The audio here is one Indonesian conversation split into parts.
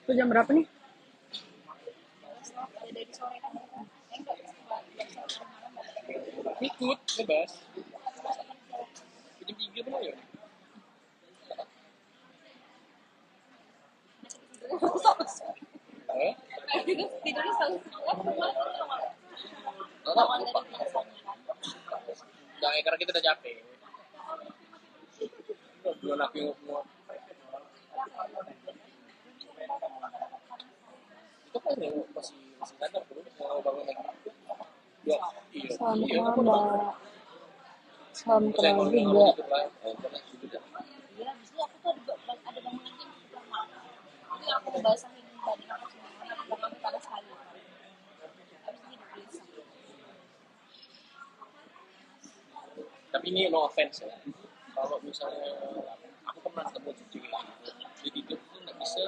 Itu jam berapa nih? Dari sore kan. Ikut bebas. Jam 3 belum ya? Tidurnya selalu Awal dari biasanya kan. Jangan karena kita udah capek. Belum lagi ngomong. Itu kan yang masih sadar belum mau bangun lagi. Ya, iya. Salam Iya, kenal Mbak. Salam kenal juga. Iya, justru aku tuh ada bangunan yang cukup lama. Itu yang aku basahin badan aku semuanya, karena aku panas sekali. Habis itu gelisah. Tapi ini no offense ya. Kalau misalnya aku pernah ketemu cewek jadi dia tuh nggak bisa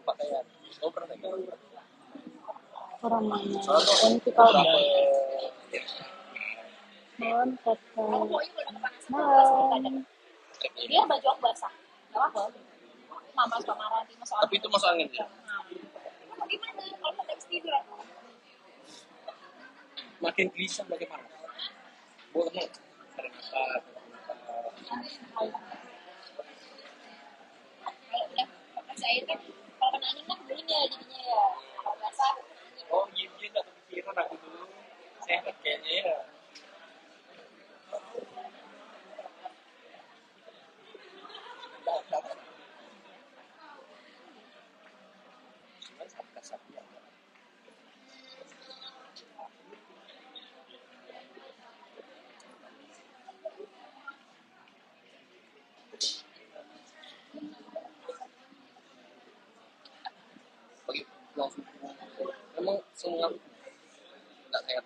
pakaian. Kau pernah nggak? Orang mana? Soalnya Nanti kalau beberapa malam foto. Aku pokoknya kalau kepanasan tuh basah badan. kayak Dia baju aku basah. Gak apa-apa. Mama suka marah, dia masuk tapi itu masuk angin ya. Nah, gimana? Kalau nggak bisa tidur aku. Makin gelisah bagaimana? Boleh karena apa? Kalau udah pakai air kan, kalau kena angin kan bunyinya jadinya ya. Kalau basah, Oh iya iya nggak kepikiran aku dulu sehat kayaknya ya. Bagi langsung emang semua nggak sehat.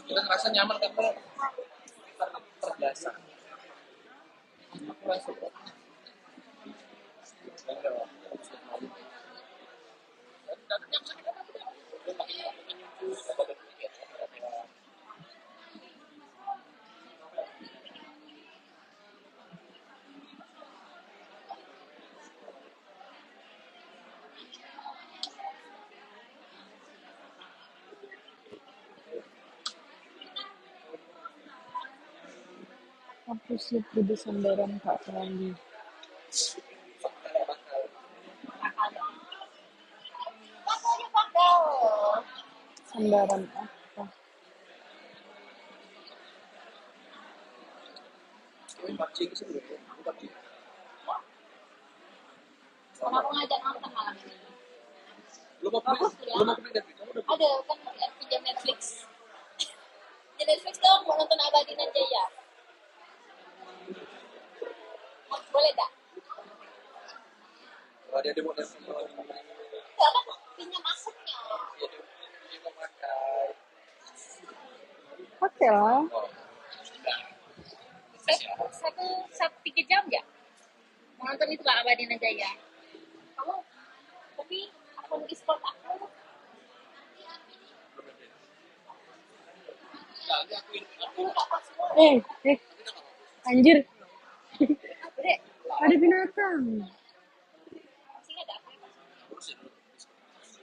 Kita ngerasa nyaman karena terbiasa. Aku rasa kok. Aku sih di Sambaran Kak Randi. pakai pakai. Sambaran apa? Ini PUBG itu sebenarnya PUBG. Karena aku ngajak nonton malam ini. Belum aku pindah kamu udah Ada kan pinjam Netflix. Di Netflix dong mau nonton Abadi dan Jaya. Boleh tak? ada mau nonton lagi. Enggak kan pinjam asetnya. Ya dia mau makan. Pakai lah. Oh, sudah. Satu 3 jam ya? Mau nonton itu lah Abadi dan Jaya. Kamu tapi akun e-sport aku Nah, ini aku nggak pas semua. Anjir, Dek, ada binatang. masih ada aku. urusin dulu.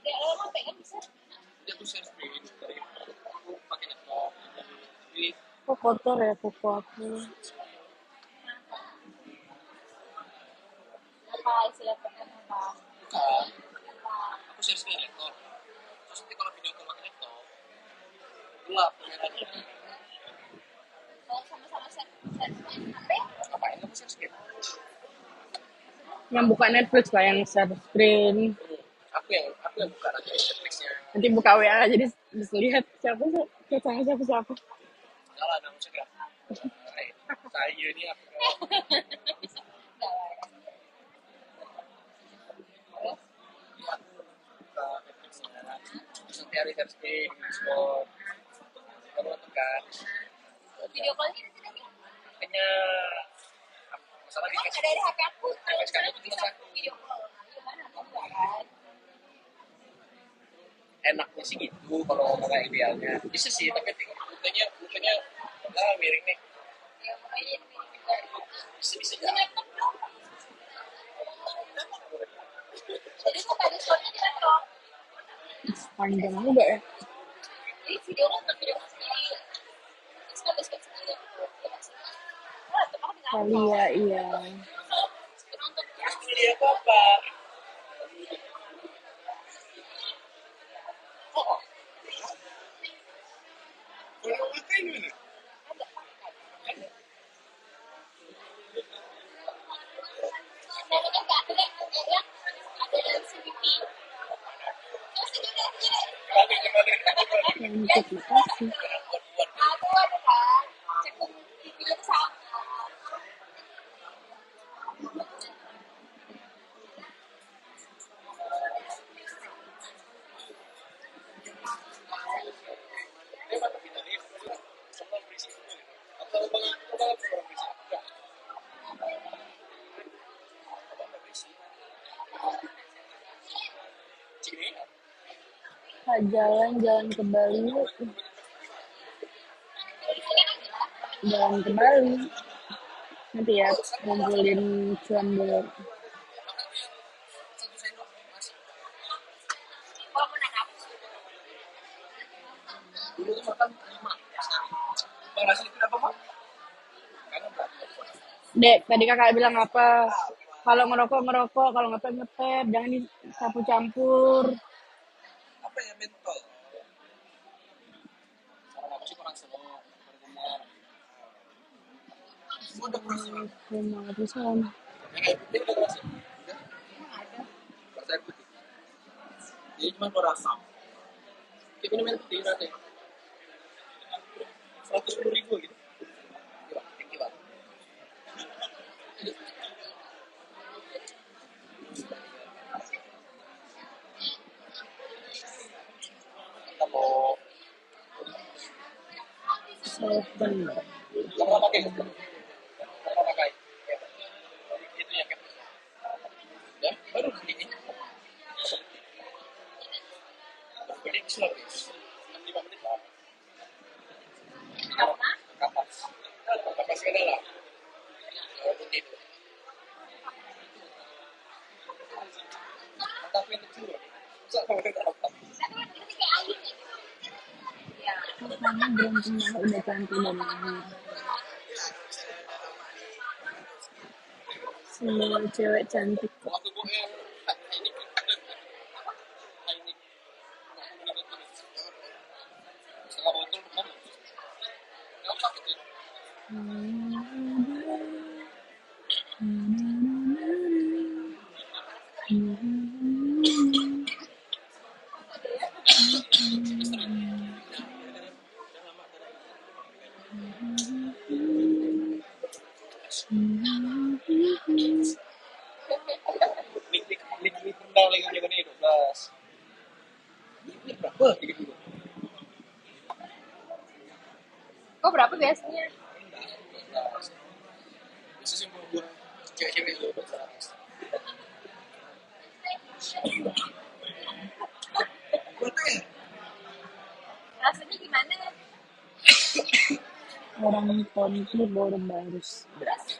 Dek, lama pengen bisa. Dia tuh share screen dari aku pakai laptop. Jadi Kok kotor ya kuku aku. Apa isi laptopnya apa? bukan, aku share screen laptop. Terus nanti kalau video aku pakai laptop, gelap kelihatannya. Kalau sama-sama set main HP, Ngapain kamu share screen? Yang buka Netflix lah, yang share screen. Aku yang buka nanti Netflixnya. Nanti buka WA jadi bisa lihat siapa siapa. Jalan aku cegah. Saya ini aku enggak lah. Terus, buka Netflixnya. Terus nanti hari share screen, Discord. Kamu nonton kan? video call-nya nanti Kayaknya masalah di kan ada di HP aku. Kalau Netflix kamu misalnya tuh cuma bisa satu. video call, gimana? Enggak kan? Enaknya sih gitu kalau ngomongnya idealnya. Bisa sih, tapi mukanya miring nih. Ya, makanya itu juga. Bisa Ini laptop dong. Jadi tuh Panjang juga ya. Jadi video nonton video sendiri. Terus nggak sendiri. Wah, itu aku tinggal Kali ya, iya. nonton ya. Kuliah apa? Oh, kalau makan gimana? Dan kan nggak ada yang ada CCTV. Terus ini udah Cantik, makasih. aku ada kan cekung TV-nya tuh sama. Kak, jalan ke Bali yuk. Jalan ke Bali. Nanti ya, ngumpulin cuan dulu. Walaupun enak. Dulu tuh makan 5 sekali. Bang Rasul itu apa, Pak? Kangen nggak? Dek, tadi kakak bilang apa? Kalau ngerokok, kalau ngepet, jangan dicampur-campur. Apa ya, mentol? Saran aku sih kurang slow, bergumur. Semua udah kurang slow. Terima kasih. Yang air putih udah kerasa? Udah? Rasa air putih. Jadi cuma berasa. Kayak minum air putih rasanya. 110.000 gitu. Gila, tinggi banget. Kita mau Seven. pernah pakai nggak? Pernah pakai? Ya. Itu yang kayak ya, baru beli ini. Beli di Sulawesi. 5 menit lah. Kapas. Kapas kan lah. Air putih itu. Tapi itu kecil. Bisa kalau kita apa? Kakaknya beruntung banget udah cantik dan lahir. Semua cewek cantik kok. Waktu gue ini setengah botol belum. Nggak usah kecil. Nik tendang lagi jaga nih 12. Ini berapa? 30. Kok berapa biasanya? Bisa sih mau gue cewek-cewek itu Rasanya gimana? Orang konflik baru beras.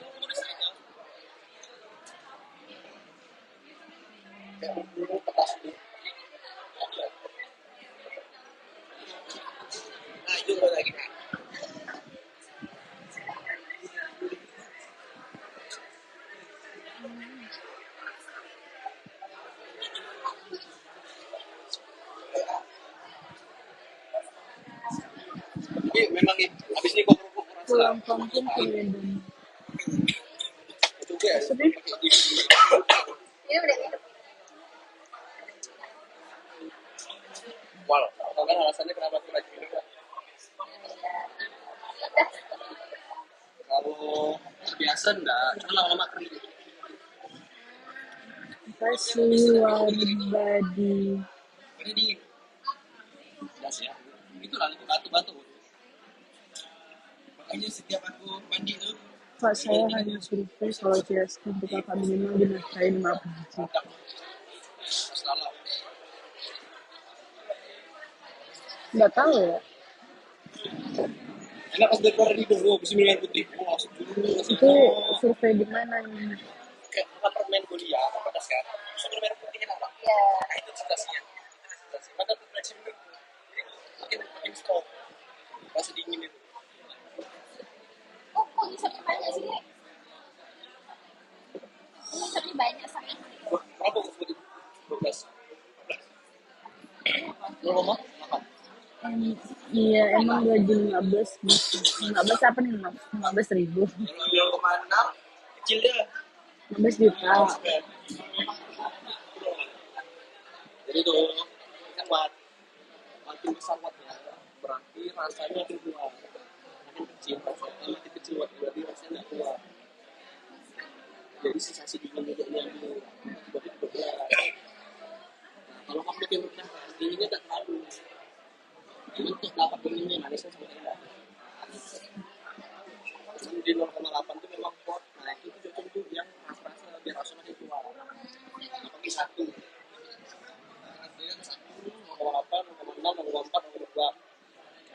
nah itu lagi. Tapi memang habis ini kok kerupuk kurang Pulang kampung ke Medan. itu dia. Maksudnya? Ini udah hidup. Wal, tau kan alasannya kenapa aku rajin minum Kak? Kalau biasa enggak, cuma lama-lama kering. Kasihan body. Karena dingin. Jelas ya. Itulah itu batu-batu. Makanya setiap aku mandi tuh Kak, saya hanya survei kalau CSK untuk kakak minimal dinafkahin 5 biji. salah. Nggak tahu ya. Enak pas dekor di dulu, bisa minum air putih. Oh, masuk dulu. Itu survei di mana ini? Kayak apartemen kuliah, pada sekarang. Bisa minum air putih enak. Ya. Nah, itu ceritanya. Kadang tuh fleksibel makin stop rasa dingin itu. Oh, kok ngisapnya banyak sih? Ngisapnya banyak sampai Berapa umur itu? 12. Lu ngomong? Iya, emang gaji 15 gitu. 15 apa nih? 15.000. 0,6 kecil dia. 15 juta. Jadi tuh kan makin besar wattnya berarti rasanya makin kuat. Makin kecil rasanya makin kecil watt berarti rasanya nggak kuat. Jadi sensasi dingin juga yang berarti juga berat. Kalau kamu makin rendah dinginnya tak terlalu. Jadi untuk dapat dinginnya manisnya seperti enggak. Cuman di 0,8 itu memang hot. Nah itu tuh cocok tuh yang rasa biar rasanya makin kuat. Apalagi satu. Artinya satu 0,8, 0,6, 0,4, 0,2.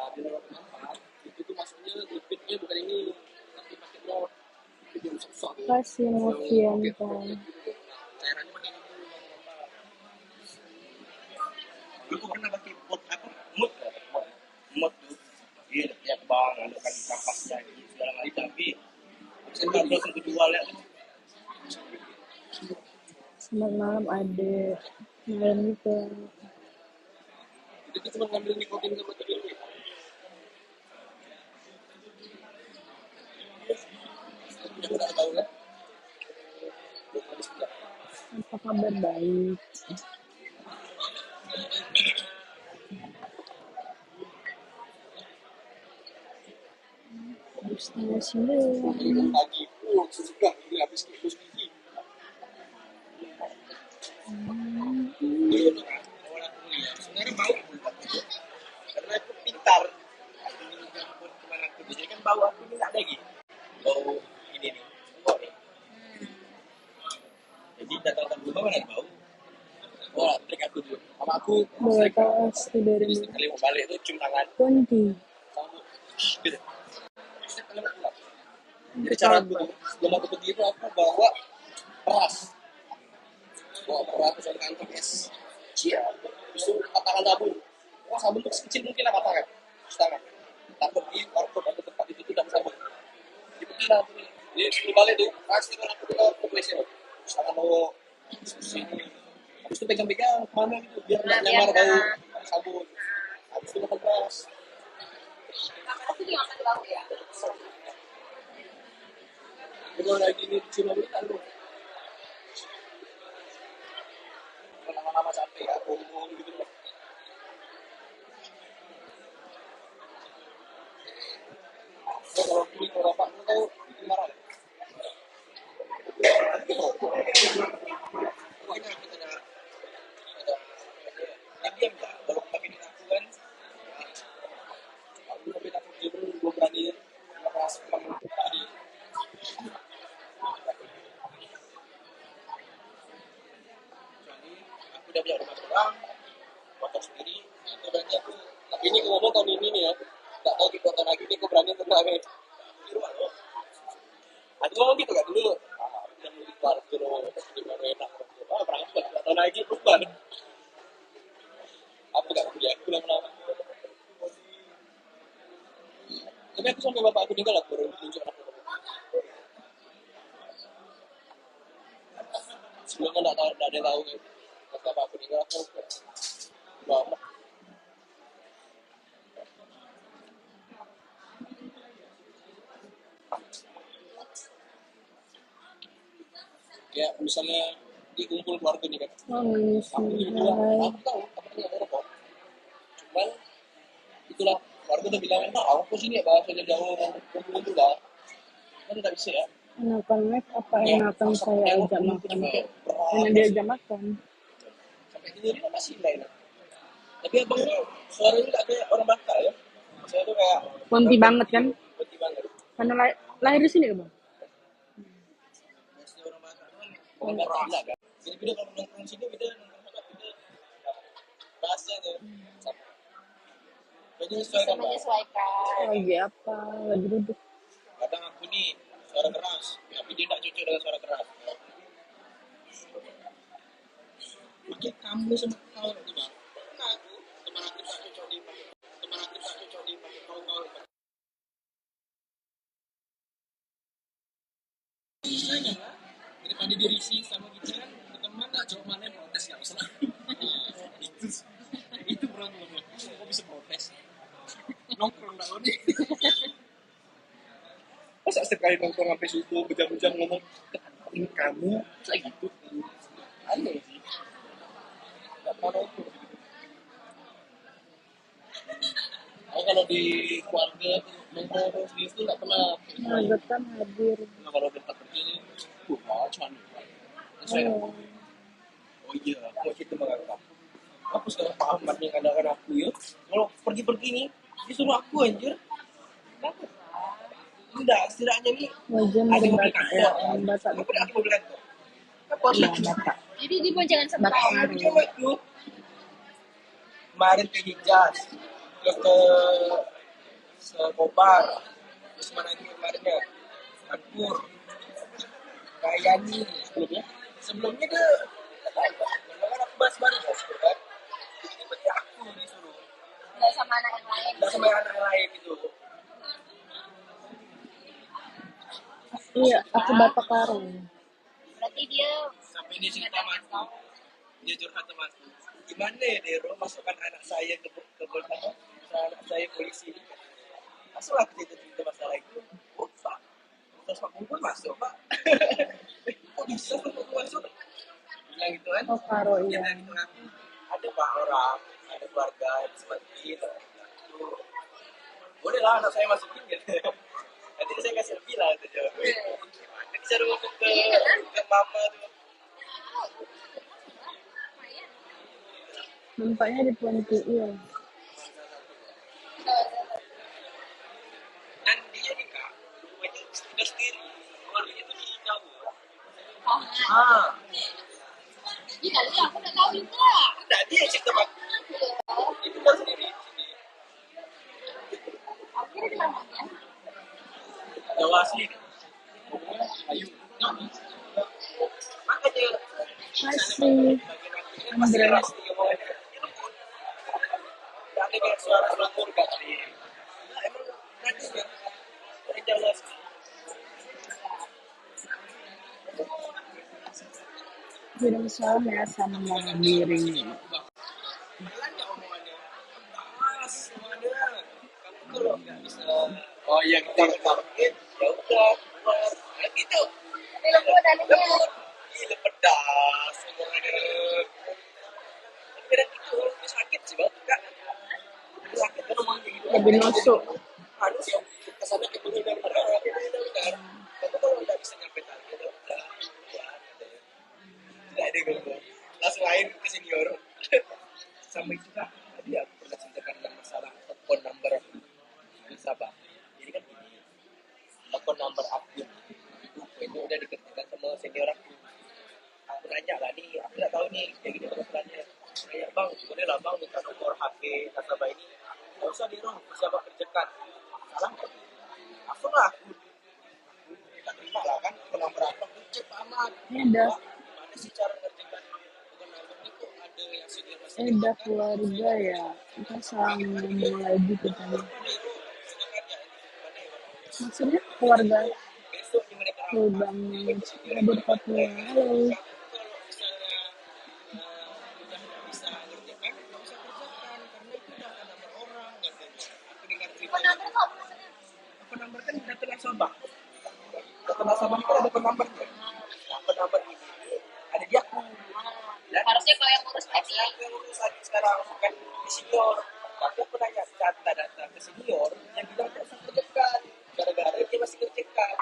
Nah di 0,4 itu tuh maksudnya liquidnya bukan ini tapi pakai not. Itu belum susah tuh. Kasih Novian Pakai kan. cairannya pakai ini 0,4. Aku pernah pakai pot apa? Mood ya? Mood tuh. Iya, tiap bang, ada kan kapasnya gitu segala macam. Tapi saya nggak langsung kejual ya. Selamat malam adek. Malam itu. Itu cuma ngambil nikotin sama terbit. Yang udah tahu kan? Apa kabar baik? Setengah 9. Pagi, sudah ini habis kikus gigi. Dulu tuh kan, awal aku kuliah, sebenarnya bau aku waktu itu. Karena aku pintar. Ini jemput kemana aku jadi kan bau aku ini nggak lagi. Bau ini nih, bau nih. Jadi datang rumah mana ada bau. Wah, trik aku dulu. Sama aku Boleh tahu asli dari jadi mana? setiap kali mau balik itu cium tangan. Kunti. Sama gitu. Setiap kali mau pulang. Jadi cara aku tuh, sebelum aku pergi itu aku bawa beras. Bawa beras terus ada kantong es. Cia. Terus itu katakan sabun. Wah sabun tuh sekecil mungkin lah katakan. Tangan. Takut di warkop atau tempat itu tidak sabun. Jadi pergi lah. Jadi sebelum balik tuh, pasti kan aku ke WC. Terus tangan bawa sini. Habis itu pegang-pegang kemana gitu biar nggak nyamar bau sabun. Habis itu makan beras. aku juga akan tahu ya. Jadi kalau lagi ini cium lagi kan lu. Lama-lama capek ya, bohong gitu loh. Kalau kulit kalau bapak lu tahu itu marah. Wah ini kita ada dia diam nggak? Kalau pakai di aku kan, aku tapi takut dia pun gue berani lepas jadi kecuali aku udah punya rumah sekarang, motor sendiri, itu berarti aku. Tapi ini aku ngomong tahun ini nih ya, nggak tahu di kota lagi ini aku berani atau enggak nih. Di rumah lo. Aku ngomong gitu kan dulu. Udah mau di parkir di mana enak. Berangkat nggak tahu lagi berubah. Aku nggak punya aku lama-lama. Tapi aku sampai bapak aku tinggal aku baru tunjuk anak aku. Sebelumnya nggak tahu, nggak ada yang tahu gitu. Pas bapak aku tinggal aku lama. Ya misalnya dikumpul keluarga nih kan. Aku juga bilang, aku tahu, aku nggak ada rokok. Cuman itulah keluarga udah bilang, nah aku sini ya bahasanya jauh kumpul itu lah. Kan nggak bisa ya. Enakan make apa Ya, enakan masa saya tengok ajak dulu makan? juga Enak berat. diajak makan. Sampai tidur ini masih lain. Tapi abang ini suaranya nggak kayak orang Batak ya. Saya tuh kayak Kunti banget kan? Kunti banget. Karena lahir di sini kan bang? Biasanya orang Batak kan orang Batak bilang kan. Jadi beda kalau nongkrong sini beda nongkrong Batak beda. Bahasanya tuh sama. Jadi Bisa sesuaikan lah. menyesuaikan. Lagi apa? Lagi duduk. Kadang aku nih suara keras, tapi dia nggak cocok dengan suara keras. Makin kamu sama kau itu bang. Nah, daripada dirisi sama kita kan teman nggak cuma mana yang protes nggak masalah. Itu problemnya. Kok bisa protes? Nongkrong nggak lo nih? Masa setiap kali nongkrong sampai subuh berjam-jam ngomong ini kamu kayak gitu, aneh sih. Nggak pernah nongkrong. Aku kalau di keluarga nongkrong sendiri itu nggak pernah. Getam hadir. Nah, kalau tempat kerja ini, cuma nih. Saya, Oh, oh iya, aku cerita sama kakak. Aku sekarang paham yang kadang-kadang aku ya. Kalau pergi-pergi nih, disuruh aku anjir. Bagus lah. Enggak, setidaknya nih wajah ada mobil berbata kantor. ya, Kan? bata Kenapa ada mobil kantor? Apa harus iya lagi? bata. Jadi di boncengan sebelah. Bakar. Coba itu. Kemarin ke Hijaz, terus ke Kobar, terus mana lagi kemarinnya? Anpur, Kayani sebelumnya. Sebelumnya ke kan aku bahas baru kan. Tiba-tiba aku disuruh. Nggak sama anak yang lain. Nggak sama anak lain gitu. Iya, aku bata karung. Berarti dia Sampai dia cerita sama aku, dia curhat sama aku. Gimana ya Dero masukkan anak saya ke anak saya polisi. Masuk lah cerita masalah itu. Oh pak, terus Pak Kumpul masuk pak. Kok bisa Pak Kumpul masuk? Bilang gitu kan. Oh karo Dia iya. bilang gitu kan. Ada pak orang, ada keluarga yang seperti itu. Boleh lah anak saya masukin gitu. Nanti saya kasih lebih lah itu jawabnya. Gimana bisa masuk ke mama tuh. Nampaknya di Ponti, iya. Dan dia nih kak, rumahnya sudah sendiri, keluarganya tuh di Jawa. oh, iya kali ya, aku nggak tahu juga. Nah dia yang cerita sama aku, dia tinggal sendiri di sini. Akhirnya di mananya? Jawa asli kan, ngomongnya Ayu. Makanya Masih bagian aku ini pasti keras nih ngomongannya. Gak ada kayak suara keluarga kali. Nah emang tadi kan dari Jawa asli. kirim salam ya sama Mama Giring. Makanya omongannya pas semuanya. Kamu kalau nggak bisa, oh iya kita target, ya udah keluar. Nah gitu. Tapi lembut dalinya. Gila pedas omongannya. Kira gitu, itu sakit sih bang. Enggak. Itu sakit kan omong kayak gitu. Lebih nusuk. Harus yang kesannya kebunuh dan berharap itu kan. Tapi kalau nggak bisa nyampe target, ya udah. Tidak ada gue. Langsung lain ke senior. Sama itu kak, tadi aku pernah ceritakan tentang masalah telepon number nasabah. Jadi kan gini, telepon number akun itu udah dikerjakan sama senior aku. Aku nanya lah nih, aku nggak tahu nih kayak gini masalahnya. Nanya bang, boleh lah bang minta nomor HP nasabah ini. Nggak usah di room, bisa bang kerjakan. Salah nggak? Langsung lah aku nggak terima lah kan, telepon number aku cek amat. Eda, Gimana sih cara ngerjakan telepon number itu? Ada yang senior masih Eda keluarga ya. Kita salah ngomong lagi katanya. Maksudnya keluarga besok di mereka full banget. Hadir Papua. Halo. udah nggak bisa ngerjakan, nggak usah kerjakan karena itu udah ada nomor orang katanya. Aku dengar cerita Penambar itu apa maksudnya? penambah kan data nasabah. Data nasabah itu ada penambahnya. Nah, penambah ini ada di aku. Dan Harusnya kalau yang ngurus tadi. harusnya aku yang urus lagi sekarang bukan di senior. Tapi aku nanya data ke senior yang bilang nggak usah kerjakan. Gara-gara dia masih kerjakan.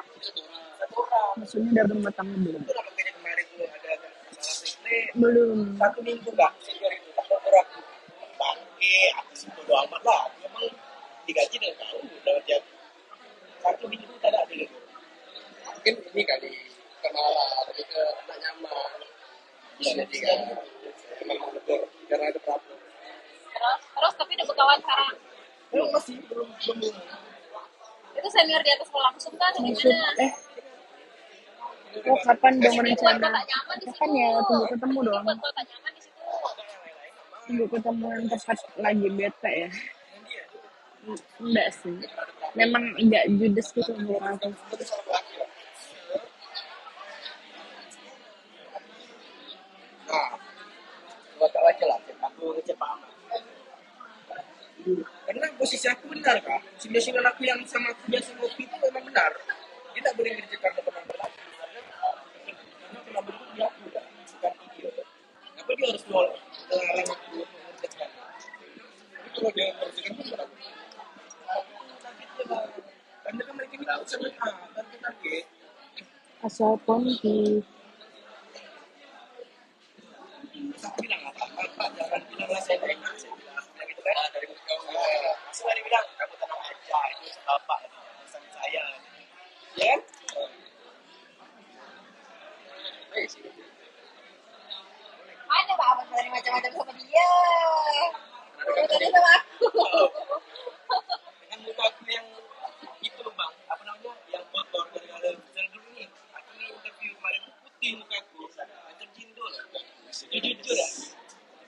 Satu orang. Maksudnya udah berumah tangga belum? Itu lah makanya kemarin tuh ada masalah sepele. Belum. 1 minggu nggak senior itu tak bergerak bangke aku sih bodo amat lah memang digaji dan tahu dapat jam 1 minggu tak ada dulu mungkin ini kali kenalan lebih ke tak nyaman bisa jadi kan memang betul karena ada problem Terus tapi udah berkawan sekarang. belum masih belum Itu senior di atas langsung kan Maksud, gimana? oh kapan dong Buat rencana? kota nyaman di Kapan situ. ya? Tunggu ketemu dong. Buat kota nyaman di situ. Tunggu ketemu yang tepat lagi bete ya. Enggak sih. Memang enggak judes gitu menurut aku. Penghasilan aku yang sama aku biasa ngopi itu memang benar. Dia tak boleh ngerjakan ke penambah lagi karena penambah itu dia aku kan, bukan video. Kenapa dia harus melarang aku untuk mengerjakan? Tapi kalau dia mengerjakan pun berat. Karena kan mereka ini sama target. Asal ponti. Aku bilang apa jangan bilang lah saya enak, saya bilang gitu kan dari kau semua dibilang kamu tenang aja itu bapak pesan saya ya kan. Ada Pak Ahmad berani macam-macam sama dia. Berani sama aku. Dengan muka aku yang itu bang apa namanya yang kotor gara-gara misalnya dulu nih aku nih interview kemarin putih muka aku macam jindul jujur ya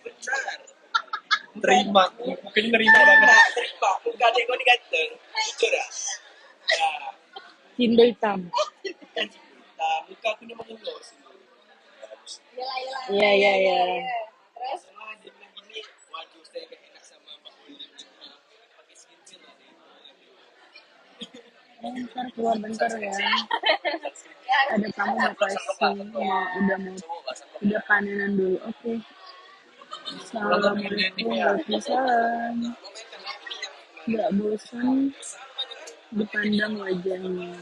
benar Terima, mungkin nerima banget. terima muka dia kau diganteng jujur ya ya Cindo hitam. kan muka aku ni mengeluh Yelah. Iya. Terus semua dia bilang gini waduh saya gak enak sama Mbak Uli pakai skincare lah dia Ntar keluar bentar ya. Ada tamu mau kasih, udah panenan dulu. Oke. Assalamualaikum Waalaikumsalam. Nggak bosan dipandang wajahnya.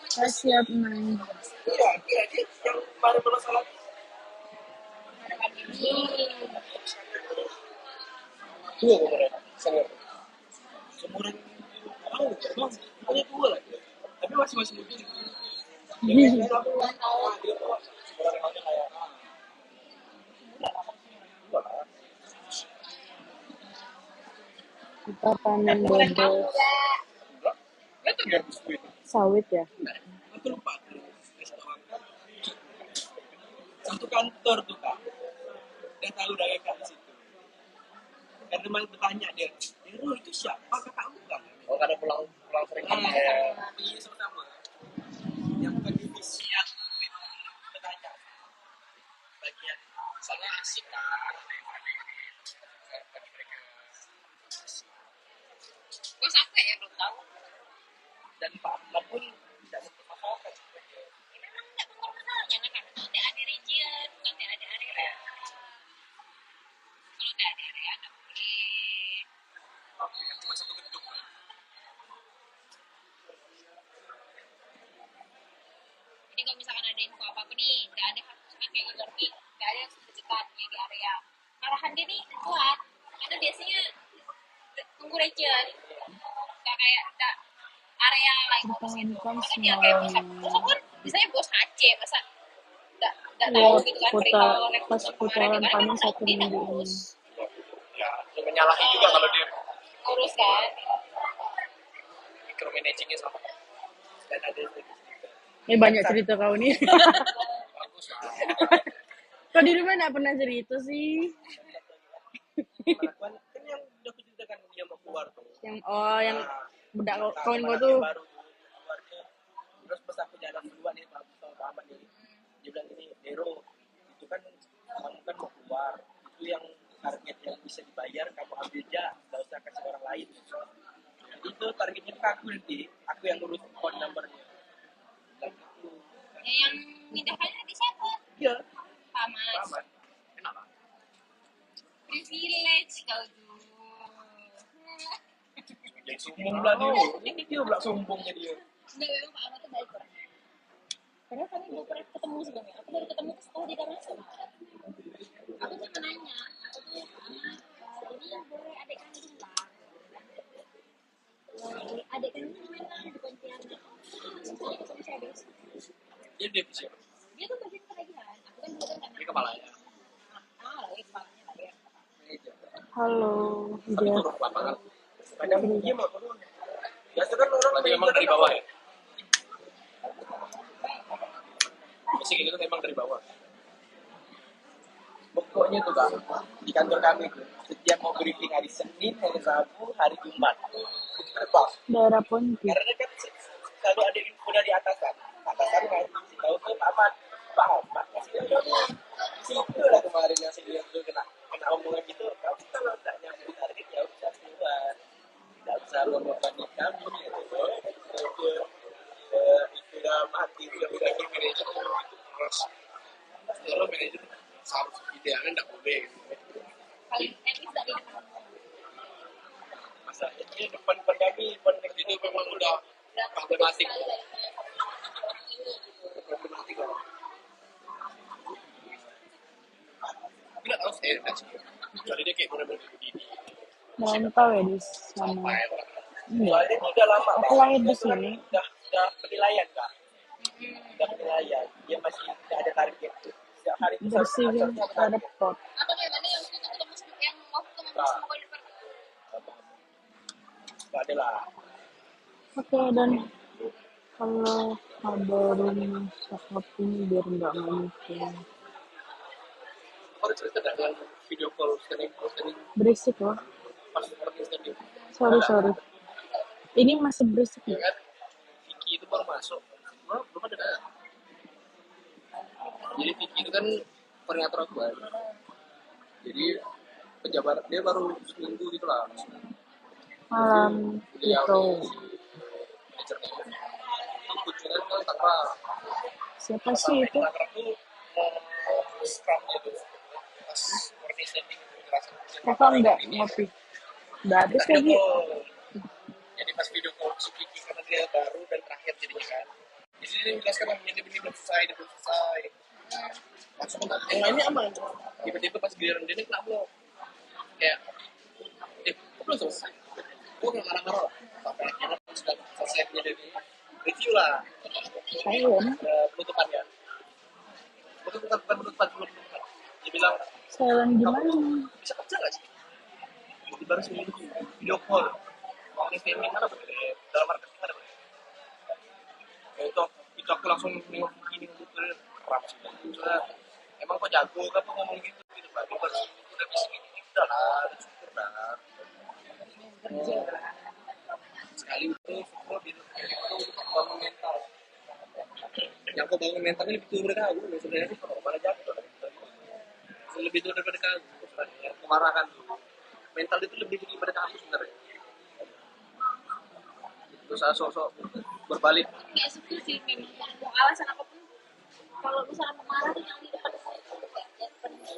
Saya siap main. iya dia yang kemarin bermasalah tua kemarin sangat seumuran tahu bang hanya tua lah dia. Tapi masih muda dia kan seumuran kayak Kita panen bobo itu dia biskuit sawit ya. aku lupa satu kantor tuh kak dia tahu dari kak di situ karena memang bertanya dia Deru itu siapa kakakmu kan oh karena pulang sering kan iya sama-sama yang bukan divisi yang bertanya bagian misalnya asik kan bagi mereka bos aku ya belum tahu. dan Pak Ahmad pun tidak mempermasalahkan Ini memang nggak masalahnya kan? Nanti ada region, nanti ada area. Kalau nggak ada area, nggak boleh. yang cuma satu gedung Jadi kalau misalkan ada info apa-apa nih, nggak ada misalkan kayak e-learning, nggak ada yang dekat ya di area. Arahan dia nih kuat, karena biasanya tunggu region, nggak kayak nggak area lain fokus gitu. Maka dia kayak bos kan, misalnya bos Aceh, masa nggak tahu gitu kan perihal Pas rekrutmen kemarin putaran gimana panen kan satu dia nggak minggu urus, ini. ya menyalahi juga kalau dia urus kan. micromanagingnya sama dan ada Ini banyak cerita kau nih. bagus Kau di rumah nggak pernah cerita sih. pengakuan kan yang udah aku ceritakan dia mau keluar tuh Yang budak kawan kau teman tuh. baru tuh keluarnya terus pas aku jalan duluan nih sama Pak Ahmad nih dia bilang gini Dero itu kan kamu kan mau keluar itu yang target yang bisa dibayar kamu ambil aja nggak usah kasih orang lain itu targetnya ke aku nanti aku yang ngurus phone numbernya dan itu Ya, yang pindahkannya nanti siapa? iya Pak Mas. Pak Ahmad kenapa Privilege kau tuh. jadi sombong lah dia belak sombongnya dia Enggak, memang Pak Ahmad tuh baik orangnya. Karena kami belum pernah ketemu sebelumnya. Aku baru ketemu setelah dia masuk. Aku tuh nanya, aku tuh Pak Ahmad, ini boleh adik kandung Pak. Adik kandung mana di Pontianak? Saya ketemu saya besok. dia divisi Dia tuh bagian ketagihan. Aku kan bukan karena dia kepala ya lagi kepalanya lah ya. Halo, tapi Jeff. turun ke lapangan kadang dia mau turun biasa kan orang memang dari bawah ya musik itu memang dari bawah pokoknya tuh bang di kantor kami tuh setiap mau briefing hari Senin, hari Rabu, hari Jumat kenapa? Daerah Ponti. Karena kan selalu ada info dari atasan kan kasih tahu ke Pak Ahmad kasih tahu nih situ lah kemarin yang saya bilang tuh kena omongan gitu kamu kalau tidak nyampe target ya udah keluar level manajer itu harus setelah manajer harus idealnya nggak boleh paling at least dari depan Masa ini depan pandemi, depan itu memang udah problematik sekali kayak orang ini gitu. problematik lah. Tapi nggak tahu saya nggak sih kecuali dia kayak bener-bener begini Merantau ya di sana. sampai orang Iya. soalnya ini udah lama Aku lahir di sini. udah penilaian kak, udah penilaian dia masih tidak ada target setiap hari itu Bersihin satu repot. Atau kayak mana yang waktu itu ketemu yang waktu ketemu sama Oliver nggak ada lah. Oke, dan kalau kabarin shopping biar nggak mungkin orang cerita nggak yang video call sering berisik loh. pas seperti tadi Sorry. Ini masih berisik ya ya? kan Vicky itu baru masuk belum ada kan? Jadi Vicky itu kan koordinator aku kan jadi pejabat dia baru seminggu gitu lah Malam itu manajernya itu kunjungan ke Tangerang siapa sih itu? Tangerang tuh scrum gitu pas coordinating penjelasan Kakak nggak ngopi? Udah habis video lagi. call jadi pas video call si Vicky karena dia baru dan terakhir jadinya kan di sini dia menjelaskan ini belum selesai langsung yang lainnya aman tiba-tiba pas giliran dia ini kena blok kayak kok belum selesai gue nggak marah-marah sampai akhirnya sudah selesai punya dari review lah Silent. penutupan ya bukan penutupan dia bilang Silent gimana? bisa kerja nggak sih itu baru seminggu video call mau streaming mana boleh dalam marketing mana boleh itu aku langsung nengok begini gitu keram sih soalnya emang kok jago kan kok ngomong gitu pak dia baru udah bisa gini udah lah udah syukur dah sekali itu syukur itu bangun mental yang kau bangun mental ini lebih tua daripada kau sebenarnya sih kalau malah jatuh lebih tua daripada kau yang kemarahan mental itu lebih tinggi daripada kamu sebenarnya terus sosok berbalik nggak suka sih memang mau alasan apapun kalau misalnya mau marah tuh yang di depan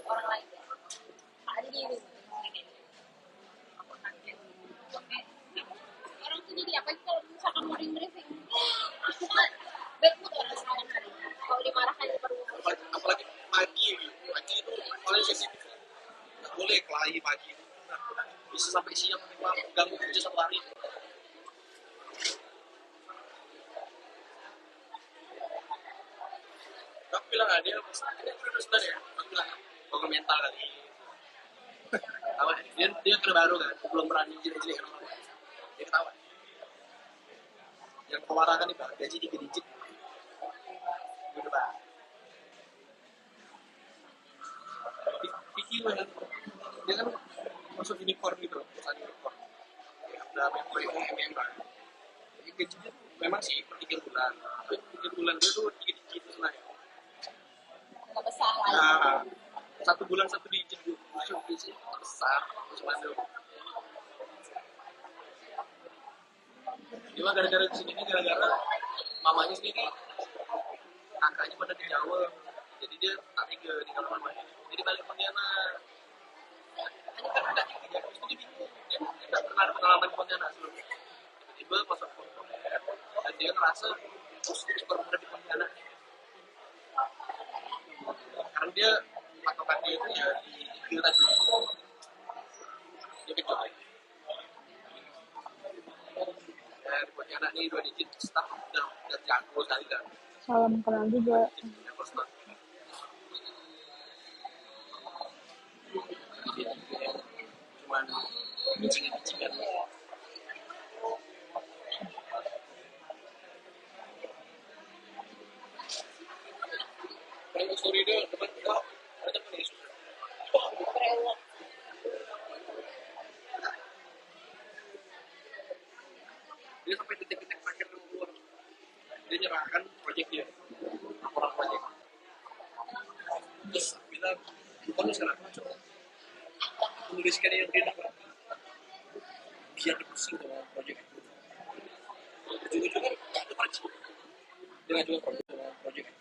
orang lain ada di orang tuh jadi apa kalau misalkan mau di briefing aku kan bad mood orang semalam hari kalau dimarahkan di depan apalagi pagi itu paling sensitif nggak boleh kelahi pagi itu bisa sampai siang ganggu kerja satu hari aku bilang dia sudah ya aku bilang bangun mental kali apa dia kerja baru kan belum berani jelek-jelek orang dia ketawa yang kemarahan nih pak gaji 3 digit gitu pak Vicky kan dia kan masuk unicorn gitu perusahaan unicorn udah memang kan jadi gajinya memang sih per 3 bulan tapi 3 bulan dia tuh 3 digit lah ya nggak besar lah nah 1 bulan 1 digit itu besar cuma ada dia gara-gara kesini gara-gara mamanya sendiri kakaknya pada di Jawa jadi dia tak tinggal di kamar mamanya jadi balik Pontianak ini kan udah tinggal di Jawa dia tidak pernah ada pengalaman di Pontianak sebelumnya tiba-tiba masuk Pontianak dan dia ngerasa terus super muda di Pontianak karena dia patokan dia itu ya di skill tadi dia kecoh di Pontianak nih 2 digit staff udah jago sekali kan Salam kenal juga. cuman bicingan kalau story dia depan kita ada apa nih berewok dia sampai detik-detik terakhir keluar dia nyerahkan proyek dia laporan proyek terus bilang bukan sekarang coba menuliskan yang dia dapat biar dipusing sama proyek itu ujung-ujungnya nggak ada proyek dia nggak juga proyek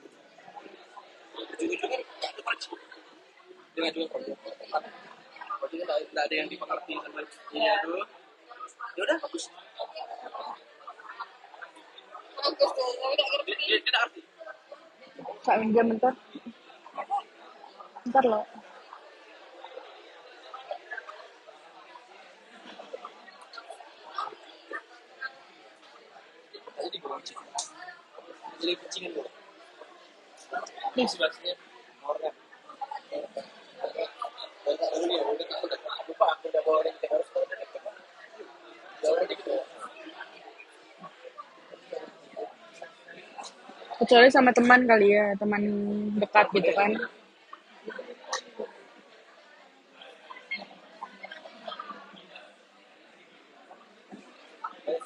dia ngajuin project. Projectnya nggak ada yang dimengerti sama dia tuh. Ya udah fokus. Bagus tuh, udah ngerti. Dia nggak ngerti. Kak minjam bentar. Bentar loh. Jadi kucing. Jadi kucing dulu. Nih, Sebenarnya nomornya. Udah lupa aku udah bawa orang harus tahu udah deket. Jauh aja gitu. kecuali sama teman kali ya, teman dekat gitu kan.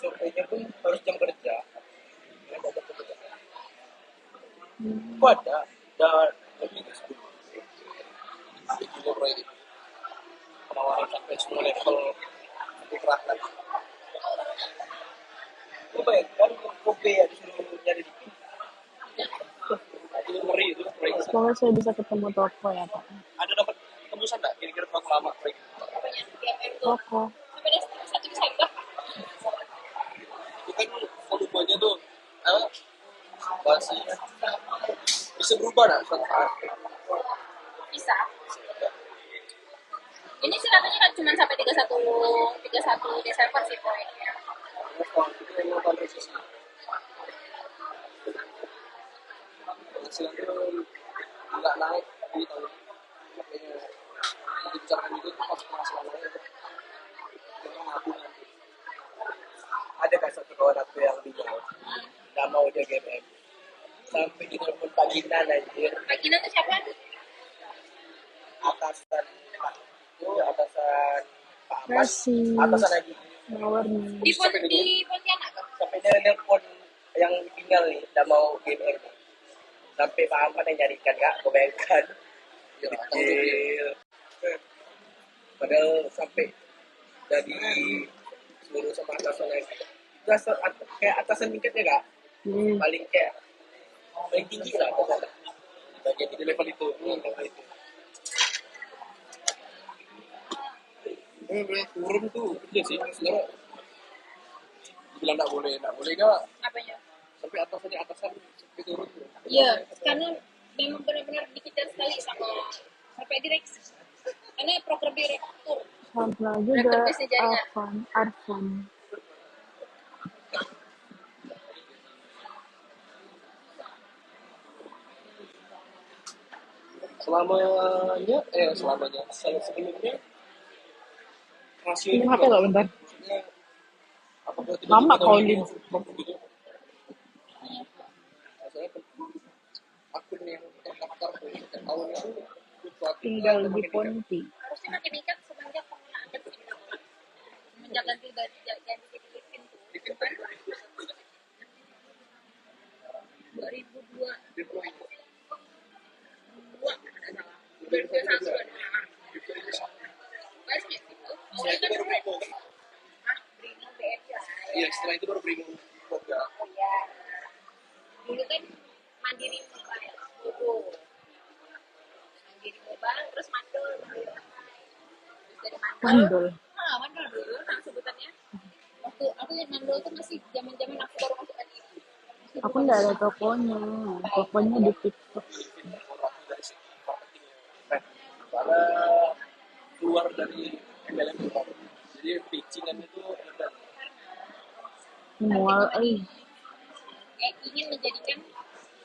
Surveinya pun harus jam kerja. Kok ada lebih dari 10 juga proyek penawaran sampai semua level dikerahkan. Lu bayangkan kopi ya disuruh nyari di itu ngeri itu proyek. Semoga saya bisa ketemu toko ya Pak. Ada dapat tembusan nggak kira-kira berapa lama proyek? Apanya? GMM tuh. Toko. Sampai dari 1 Desember. Itu kan volumenya tuh masih bisa berubah nggak suatu saat? Bisa. Ini sih katanya kan cuma sampai 31 Desember sih proyeknya. Terus kalau itu yang tahun resesi penghasilan tuh nggak naik di tahun ini. Makanya dibicarakan juga tuh pas penghasilan naik itu kita nabung nanti. Ada kan satu kawan aku yang bilang nggak mau dia GMM sampai di telepon Pak Gina anjir. Pak Gina tuh siapa? Atasan Pak itu atasan Pak Amas, Kasih. atasan lagi Nawarnya. Di Pontianak kan? sampai dia nelpon yang tinggal nih nggak mau GMM sampai Pak Aman yang nyarikan kak kebayangkan kecil. Padahal sampai dari seluruh sama atasan lagi itu kayak atasan tingkatnya kak paling kayak paling tinggi lah atasan bagian di level itu level itu turun tuh kerja sih sebenarnya dibilang nggak boleh nggak Apanya? sampai atasan sampai turun tuh. Iya, karena memang benar-benar dikejar sekali sampai direksi. Karena program direktur. Sama juga Direktur bisnis jaringan. Arfan. Sebelumnya rasio Ini itu HP nggak bentar? maksudnya apakah Lama tiba-tiba calling. gitu rasanya akun yang terdaftar setiap tahun itu fluktuatif Tinggal atau di makin tinggi? Ponti. Harusnya makin meningkat semenjak penggunaan semenjak ganti Filipin tuh. Itu Kan kan 2002 deploy. ada salah. 2021 ada. Banyak gitu. Setelah itu baru Brimo. Brimo BRI lah. Iya, setelah itu baru Brimo program. Iya. Dulu kan Mandiri Mobile dulu. Mandiri Mobile terus Mandul. Terus dari Mandul. Mandul dulu nah sebutannya. Waktu aku yang Mandul tuh masih zaman-zaman aku baru masuk TV. Aku nggak ada tokonya. Tokonya di TikTok. Orang dari segi marketingnya. Karena keluar dari MLM itu. Jadi pitchingan itu ada Mual, Ingin menjadikan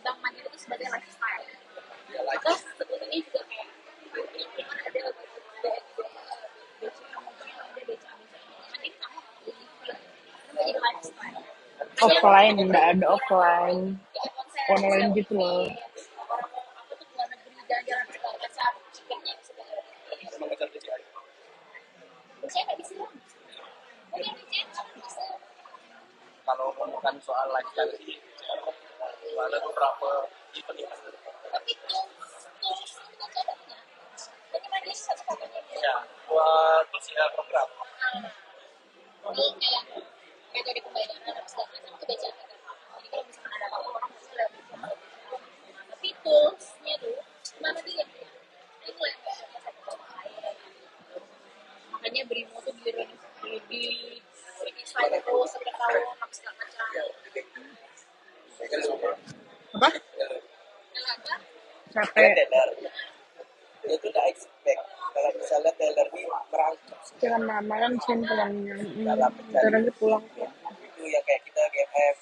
Bank Mandiri itu sebagai lifestyle. ya lagi Terus sebetulnya juga kayak kan ada menjadi lifestyle. offline, nggak ada offline. Online gitu loh. Aku tuh keluar negeri jalan-jalan segala macam, tiketnya sebenarnya. mengejar KPI. Saya nggak bisa. Mungkin saya bisa. Kalau ngomongkan soal lifestyle sih ada beberapa event Tapi itu contohnya. Bagaimana dia satu katanya? ya buat persiapan program. Ini kayak metode pembayaran dan segala macam itu bacaan kita. Jadi kalau misalkan ada apa-apa orang pasti lebih. Tapi toolsnya tuh mana dia? Nah, itu yang Dia Capek. teller. Dia tuh udah expect kalau misalnya teller ini merangkap Kira mama kan Cen pulangnya. dalam Bentar mencari lagi pulang kok. itu yang kayak kita GMF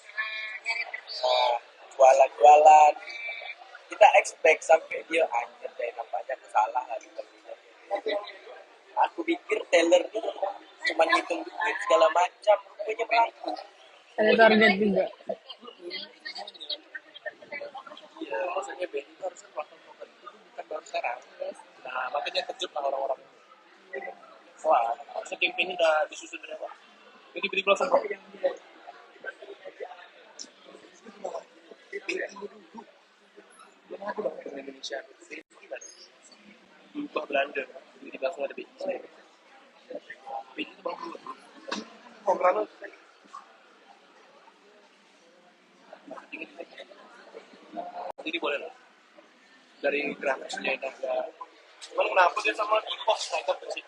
jualan-jualan kita expect sampai dia anjir deh nampaknya aku salah lah gitu. Aku pikir teller ini cuma ngitung duit segala macam rupanya merangkap. Ada target juga. Iya, maksudnya BNI itu harusnya melakukan program itu bukan baru sekarang. Nah, makanya kejut lah orang-orang. Wah, harusnya campaign ini udah disusun dari awal. Jadi tiba-tiba langsung belum ada bang di Indonesia. BNI gimana? Diubah Belanda, tiba-tiba langsung ada BNI. BNI itu baru dulu. Programnya jadi boleh lah. Dari grafisnya yang agak cuman kenapa dia sama Ipos naik ke sih?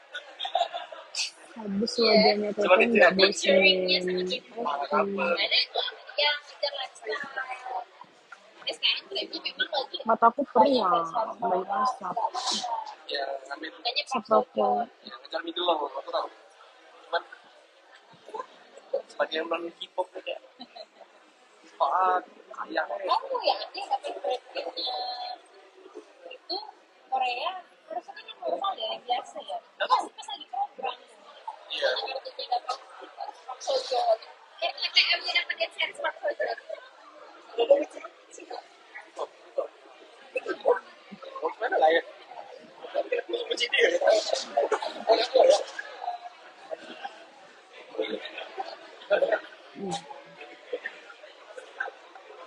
Habis wajahnya Coba Tete di nggak Featuringnya bosan. sama K-pop. Ada itu yang ngejar lifestyle. Sekarang trennya memang lagi Mataku perih ya. Baik asap. Ya ngambil makanya Asap rokok. ya ngejar middle loh, aku tahu. Cuman sebagai yang non K-pop aja, Pak, ayah, kamu yang dia dapat brandnya itu Korea harusnya kan yang normal ya yang biasa ya pas lagi program iya, artinya dapat Park Sojo TTM-nya dapat yang series Park Sojo mau gimana lah ya? Puji dia, orang tua ya.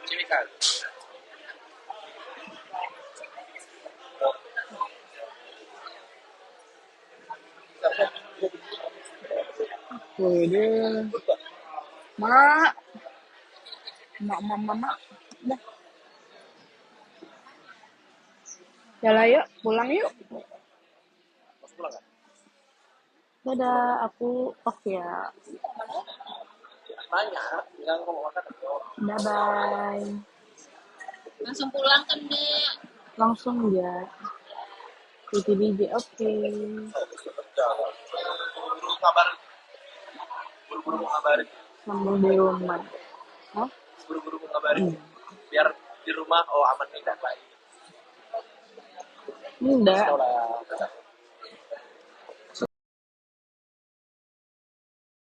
Sini kan, Wede. Mak. Mak. Dah. Yalah yuk. Pulang yuk. masuk pulang kan? Dadah. Aku off ya. Nanya, bilang kamu makan atau Bye-bye. langsung pulang kan deh Langsung ya. Titi DJ. Oke. buru-buru kabar, buru-buru mau ngabarin, Sambung di rumah. Hah? buru-buru mau ngabarin, biar di rumah oh aman nih dan baik. Enggak. Tahu lah.